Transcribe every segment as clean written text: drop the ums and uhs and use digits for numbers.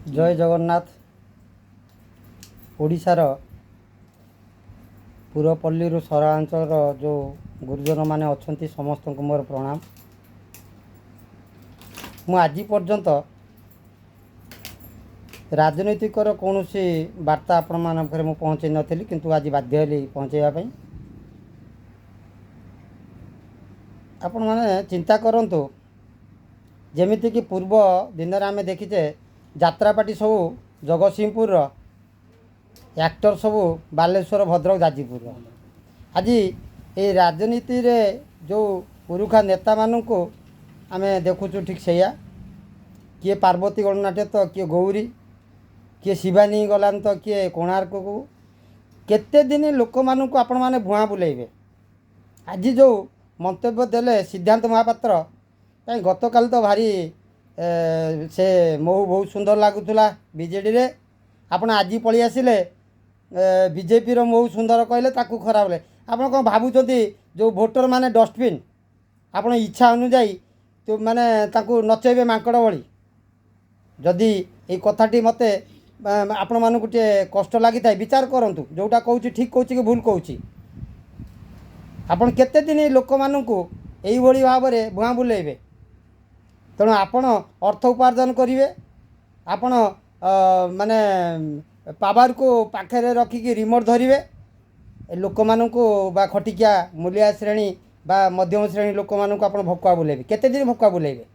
जय जगन्नाथ। ओडिशार पूरपल्ली सहरांचल जो गुरुजन माने अच्छा समस्त को मोर प्रणाम। मु आज पर्यंत राजनैतिक कौन सी वार्ता आपण मानकर मु पहुँचे नी, किंतु आज बाध्य हेली पहुँचेवाई। आपण मैंने चिंता करंतु जेमिति कि पूर्व दिन में आम देखीचे यात्रापाटी सब जगतसिंहपुर एक्टर सब बालेश्वर भद्रक जाजीपुर। आज ये राजनीति रे जो पुरुखा नेता मानू आम देखुचु ठीक से किए पार्वती गणनाट्य तो किए गौरी किए शिवानी गलान तो किए कोणार्क को केते दिन लोक मानू आपण मैंने भुआ बुलेबे। आज जो मंतव्य देले सिद्धांत महापात्र कहीं गत काल तो भारी से महू बहुत सुंदर लगुला बीजेडी रे। आपण आज पलि आसिले बीजेपी रो महू सुंदर कहले ताकू खराब ले। आपण कौन भावुं जो भोटर माने डस्टबिन आपण इच्छा अनुजाई तो माने ताकू नचेबे मांकड़ भली। जदि ये कथाटी मते आपण मानू टे कष्ट लगी था विचार करंतु जोटा कहूँ ठीक कहूँ कि भूल कहूँ। आपण केते दिन लोक मानू यही भाव में भुआ बुलेबे। तेणु आपण अर्थ उपार्जन करेंगे। आपण माने पावर को पाखे रखिकी रिमोट धरिवे लोक मानू बा खटिकिया मूलिया श्रेणी बा मध्यम श्रेणी लोक मानू आपण भकुआ बुलेबे। केते दिन भकुआ बुलेबे।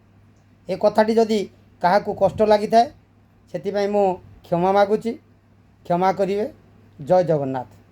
ए कथाटी जदि क्या कष्ट लगी थाए से मु क्षमा मागुची, क्षमा करेंगे। जय जगन्नाथ।